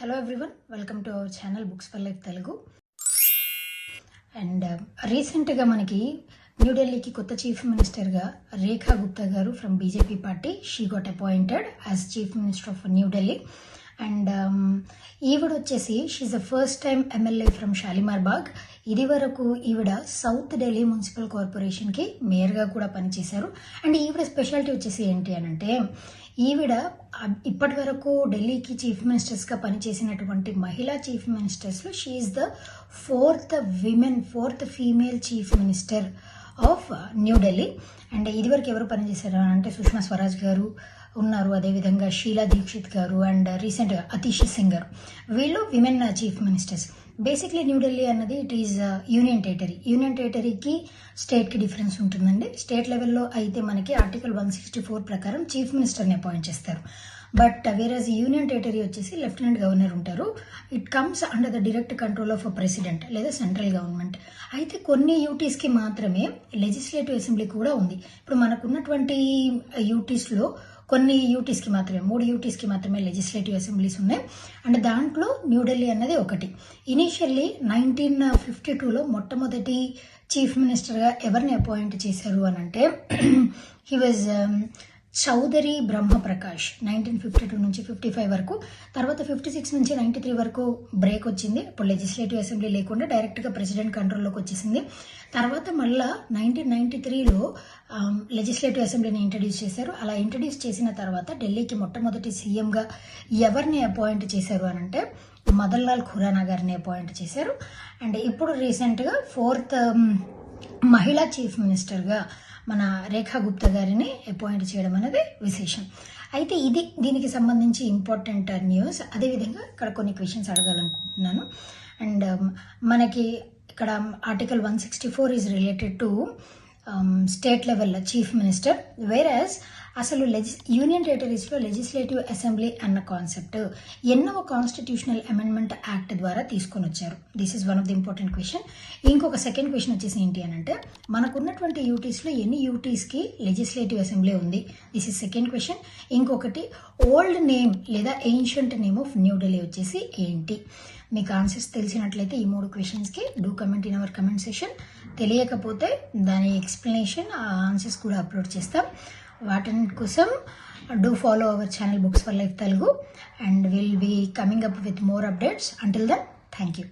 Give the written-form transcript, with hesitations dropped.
Hello everyone, welcome to our channel Books for Life Telugu. And రీసెంట్గా మనకి న్యూఢిల్లీకి కొత్త chief మినిస్టర్గా రేఖా గుప్తా గారు from BJP party she got appointed as chief minister of New Delhi. And ఈవిడ వచ్చేసి she's the first time MLA from Shalimar Bagh. ఇది వరకు ఈవిడ సౌత్ ఢిల్లీ మున్సిపల్ కార్పొరేషన్కి మేయర్గా కూడా పనిచేశారు. అండ్ ఈవిడ స్పెషాలిటీ వచ్చేసి ఏంటి అని అంటే, ఈవిడ ఇప్పటి వరకు ఢిల్లీకి చీఫ్ మినిస్టర్స్గా పనిచేసినటువంటి మహిళా చీఫ్ మినిస్టర్స్లో she's the fourth female chief minister of New Delhi. And ఇదివరకు ఎవరు పనిచేశారు అంటే సుష్మా స్వరాజ్ గారు ఉన్నారు, అదేవిధంగా షీలా దీక్షిత్ గారు అండ్ రీసెంట్గా అతిషి సింగ్ గారు. వీళ్ళు women chief ministers. Basically New Delhi అన్నది ఇట్ ఈజ్ యూనియన్ టెరిటరీకి స్టేట్కి డిఫరెన్స్ ఉంటుందండి. స్టేట్ లెవెల్లో అయితే మనకి ఆర్టికల్ 164 ప్రకారం చీఫ్ మినిస్టర్ని అపాయింట్ చేస్తారు. బట్ వేరేజ్ యూనియన్ టెరిటరీ వచ్చేసి లెఫ్టినెంట్ గవర్నర్ ఉంటారు. It comes under the direct control of president లేదా సెంట్రల్ గవర్నమెంట్. అయితే కొన్ని యూటీస్కి మాత్రమే లెజిస్లేటివ్ అసెంబ్లీ కూడా ఉంది. ఇప్పుడు మనకున్నటువంటి యూటీస్లో కొన్ని యూటీస్కి మాత్రమే 3 యూటీస్కి మాత్రమే లెజిస్లేటివ్ అసెంబ్లీస్ ఉన్నాయి. అండ్ దాంట్లో న్యూఢిల్లీ అన్నది ఒకటి. ఇనీషియల్లీ 1952లో మొట్టమొదటి చీఫ్ మినిస్టర్గా ఎవరిని అపాయింట్ చేశారు అని అంటే హీ వాజ్ చౌదరి బ్రహ్మప్రకాష్. 1952 నుంచి 55 వరకు. తర్వాత 56 నుంచి 93 వరకు బ్రేక్ వచ్చింది. ఇప్పుడు లెజిస్లేటివ్ అసెంబ్లీ లేకుండా డైరెక్ట్గా ప్రెసిడెంట్ కంట్రోల్లోకి వచ్చేసింది. తర్వాత మళ్ళా 1993లో లెజిస్లేటివ్ అసెంబ్లీని ఇంట్రడ్యూస్ చేశారు. అలా ఇంట్రడ్యూస్ చేసిన తర్వాత ఢిల్లీకి మొట్టమొదటి సీఎంగా ఎవరిని అపాయింట్ చేశారు అని అంటే మదన్ లాల్ ఖురానా గారిని అపాయింట్ చేశారు. అండ్ ఇప్పుడు రీసెంట్గా 4th మహిళా చీఫ్ మినిస్టర్గా మన రేఖా గుప్తా గారిని అపాయింట్ చేయడం అనేది విశేషం. అయితే దీనికి సంబంధించి ఇంపార్టెంట్ న్యూస్. అదేవిధంగా ఇక్కడ కొన్ని క్వశ్చన్స్ అడగాలనుకుంటున్నాను. అండ్ మనకి ఇక్కడ article 164 is related to state level chief minister. Whereas అసలు యూనియన్ టెరిటరీస్లో లెజిస్లేటివ్ అసెంబ్లీ అన్న కాన్సెప్ట్ ఎన్నో కాన్స్టిట్యూషనల్ అమెండ్మెంట్ యాక్ట్ ద్వారా తీసుకొని వచ్చారు. This is one of the important question. ఇంకొక సెకండ్ క్వశ్చన్ వచ్చేసి ఏంటి అని అంటే, మనకున్నటువంటి యూటీస్లో ఎన్ని యూటీస్కి లెజిస్లేటివ్ అసెంబ్లీ ఉంది? This is second question. ఇంకొకటి ఓల్డ్ నేమ్ లేదా ఏన్షియంట్ నేమ్ ఆఫ్ న్యూఢిల్లీ వచ్చేసి ఏంటి? మీకు ఆన్సర్స్ తెలిసినట్లయితే ఈ 3 క్వశ్చన్స్కి do comment in our comment session. తెలియకపోతే దాని ఎక్స్ప్లెనేషన్ ఆన్సర్స్ కూడా అప్లోడ్ చేస్తాం. వాటి కోసం do follow our channel Books for Life Telugu and we'll be coming up with more updates. Until then, thank you.